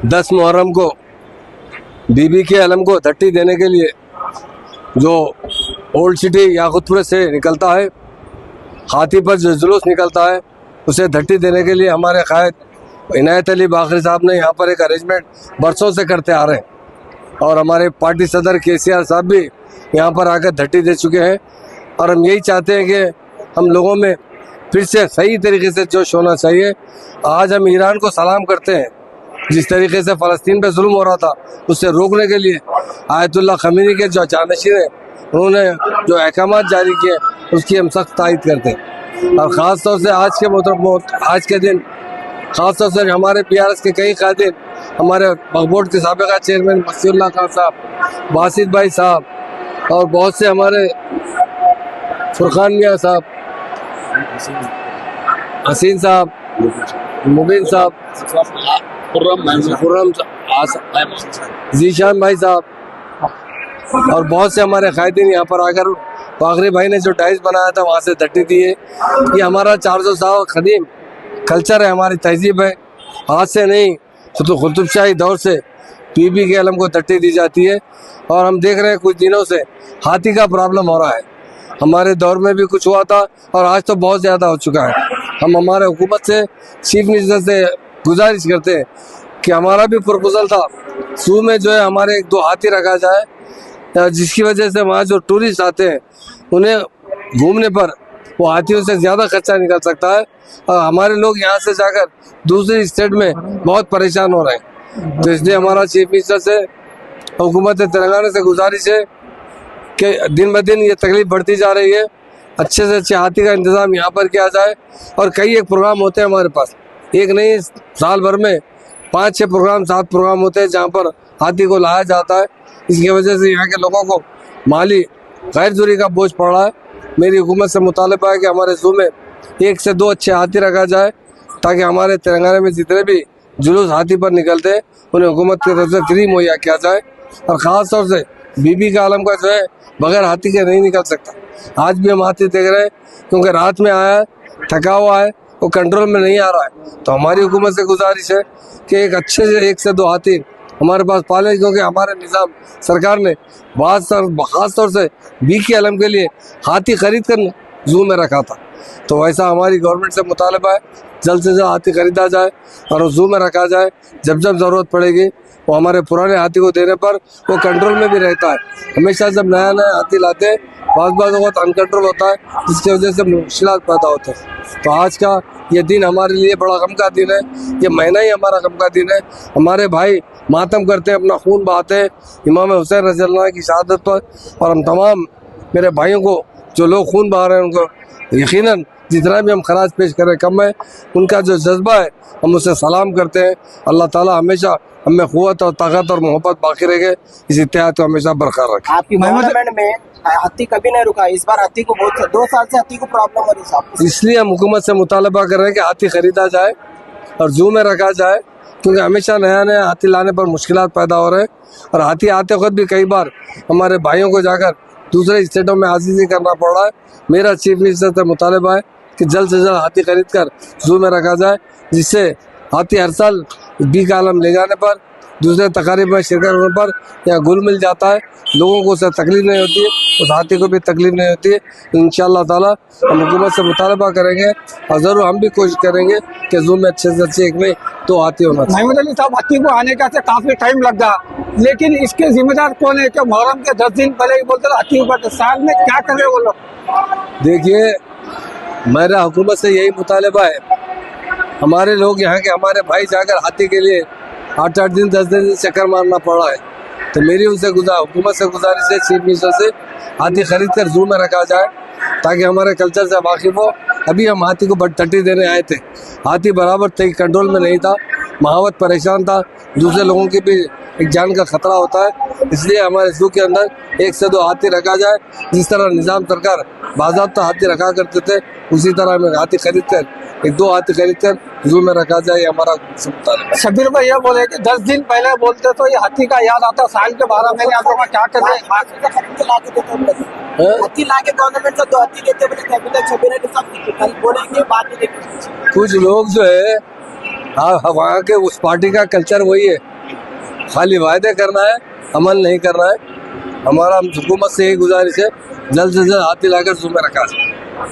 10 मुहर्रम को बीबी के अलम को धट्टी देने के लिए जो ओल्ड सिटी याकूतपुर से निकलता है, हाथी पर जो जुलूस निकलता है, उसे धट्टी देने के लिए हमारे कायद इनायत अली बाखरी साहब ने यहाँ पर एक अरेंजमेंट बरसों से करते आ रहे हैं और हमारे पार्टी सदर केसीआर साहब भी यहाँ पर आकर धट्टी दे चुके हैं। और हम यही चाहते हैं कि हम लोगों में फिर से सही तरीके से जोश होना चाहिए। आज हम ईरान को सलाम करते हैं, जिस तरीके से फ़लस्तीन पे जुल्म हो रहा था उससे रोकने के लिए आयतुल्लाह खमीनी के जो जानशीन हैं उन्होंने जो अहकामात जारी किए उसकी हम सख्त तायद करते हैं। और ख़ास तौर से आज के दिन ख़ास तौर से हमारे PRS के कई कायदीन, हमारे वक्फ बोर्ड के साबिक़ा चेयरमैन मसीउल्लाह खान साहब, बासित भाई साहब और बहुत से हमारे फुरखान मियाँ साहब, हसीन साहब, मुबीन साहब, खुर्रम जीशान भाई साहब और बहुत से हमारे कायदीन यहाँ पर आकर बाखरी भाई ने जो डाइस बनाया था वहाँ से धट्टी दी है। ये हमारा 400 साल कदीम कल्चर है, हमारी तहजीब है। आज से नहीं तो कुतुबशाही दौर से बीबी के अलम को धट्टी दी जाती है। और हम देख रहे हैं कुछ दिनों से हाथी का प्रॉब्लम हो रहा है। हमारे दौर में भी कुछ हुआ था और आज तो बहुत ज़्यादा हो चुका है। हम हमारे हुकूमत से, चीफ मिनिस्टर से गुजारिश करते हैं कि हमारा भी प्रपोजल था जू में जो है हमारे 1-2 हाथी रखा जाए, जिसकी वजह से वहाँ जो टूरिस्ट आते हैं उन्हें घूमने पर वो हाथियों से ज़्यादा खर्चा निकल सकता है और हमारे लोग यहाँ से जाकर दूसरी स्टेट में बहुत परेशान हो रहे हैं। तो इसलिए हमारा चीफ मिनिस्टर से, हुकूमत तेलंगाना से गुजारिश है कि दिन ब दिन ये तकलीफ बढ़ती जा रही है, अच्छे से अच्छे हाथी का इंतज़ाम यहाँ पर किया जाए। और कई एक प्रोग्राम होते हैं हमारे पास, एक नहीं साल भर में 5-6 प्रोग्राम 7 प्रोग्राम होते हैं जहाँ पर हाथी को लाया जाता है। इसकी वजह से यहाँ के लोगों को माली गैर ज़रूरी का बोझ पड़ रहा है। मेरी हुकूमत से मुतालबा है कि हमारे ज़ू में 1 से 2 अच्छे हाथी रखा जाए ताकि हमारे तेलंगाना में जितने भी जुलूस हाथी पर निकलते हैं उन्हें हुकूमत की तरफ से फ्री मुहैया किया जाए। और ख़ास तौर से बीबी का आलम का जो है बगैर हाथी के नहीं निकल सकता। आज भी हम हाथी देख रहे हैं क्योंकि रात में आया है, थका हुआ है, वो कंट्रोल में नहीं आ रहा है। तो हमारी हुकूमत से गुजारिश है कि एक अच्छे से 1 से 2 हाथी हमारे पास पाले, क्योंकि हमारे निज़ाम सरकार ने ख़ास तौर से बी के अलम के लिए हाथी खरीद कर जू में रखा था। तो वैसा हमारी गवर्नमेंट से मुतालबा है जल्द से जल्द हाथी खरीदा जाए और जू में रखा जाए। जब जब ज़रूरत पड़ेगी वो हमारे पुराने हाथी को देने पर वो कंट्रोल में भी रहता है। हमेशा जब नया हाथी लाते हैं बाज़ बहुत अनकंट्रोल होता है, जिसकी वजह से मुश्किलात पैदा होते हैं। तो आज का ये दिन हमारे लिए बड़ा गम का दिन है, ये महीना ही हमारा गम का दिन है। हमारे भाई मातम करते हैं, अपना खून बहाते हैं इमाम हुसैन रज़ियल्लाहु की शहादत पर। और हम तमाम मेरे भाइयों को जो लोग खून बहा रहे हैं उनको यकीनन जितना भी हम खराज पेश करें कम है। उनका जो जज्बा है हम उसे सलाम करते हैं। अल्लाह ताला हमेशा हमें क़ुव्वत और ताकत और मोहब्बत बाकी रखे, इस इत्तेहाद को हमेशा बरकरार रखे। आपकी गवर्नमेंट में हाथी कभी नहीं रुका, इस बार हाथी को 2 साल से हाथी को प्रॉब्लम हो रही है। इसलिए हम हुकूमत से मुतालबा कर रहे हैं कि हाथी खरीदा जाए और जू में रखा जाए, क्योंकि हमेशा नया हाथी लाने पर मुश्किलात पैदा हो रहे हैं। और हाथी आते वक्त भी कई बार हमारे भाइयों को जाकर दूसरे स्टेटों में आजीजी करना पड़ रहा है। मेरा चीफ मिनिस्टर से मुतालबा है कि जल्द से जल्द हाथी खरीद कर जू में रखा जाए, जिससे हाथी हर साल बी का आलम ले जाने पर, दूसरे तकारीब में शिरकत होने पर या गुल मिल जाता है, लोगों को उससे तकलीफ नहीं होती है, उस हाथी को भी तकलीफ नहीं होती है। इंशाअल्लाह ताला हम हुकूमत से मुतालबा करेंगे और ज़रूर हम भी कोशिश करेंगे कि जू में अच्छे से अच्छे 1 में 2 हाथी होना चाहिए। महमूद अली साहब, हाथी को आने का काफ़ी टाइम लग गया, लेकिन इसके जिम्मेदार कौन है? कि मुहर्रम के 10 दिन पहले ही बोलते थे हाथी ऊपर, साल में क्या कर रहे वो लोग? देखिए, मेरा हुकूमत से यही मुतालबा है, हमारे लोग यहाँ के हमारे भाई जाकर हाथी के लिए 8-8 दिन 10 दिन चक्कर मारना पड़ा है। तो मेरी उनसे हुकूमत से गुजारिश है, चीफ मिनिस्टर से, हाथी खरीद कर जू में रखा जाए ताकि हमारे कल्चर से वाकिफ हो। अभी हम हाथी को धट्टी देने आए थे, हाथी बराबर कंट्रोल में नहीं था, महावत परेशान था, दूसरे लोगों की भी एक जान का खतरा होता है। इसलिए हमारे जू के अंदर 1 से 2 हाथी रखा जाए। जिस तरह निज़ाम सरकार बाज़ाब्ता हाथी रखा करते थे, उसी तरह हमें हाथी खरीद कर 1-2 हाथी खरीद कर जू में रखा जाए, हमारा मुतालबा। शबीर भाई ये बोले कि 10 दिन पहले बोलते तो ये हाथी का याद आता, साल के 12 महीने आप लोग क्या कर रहे हैं? हाथी लाके गवर्नमेंट से 2 हाथी देते बोले कैपिटल शबीर अली साहब कल बोलेंगे, बात नहीं देखेंगे। कुछ लोग जो है हाँ, वहाँ के उस पार्टी का कल्चर वही है, खाली वायदे करना है, अमल नहीं करना है। हमारा हुकूमत से यही गुजारिश है, जल्द से जल्द हाथ दिलाकर उसमें रखा जाए।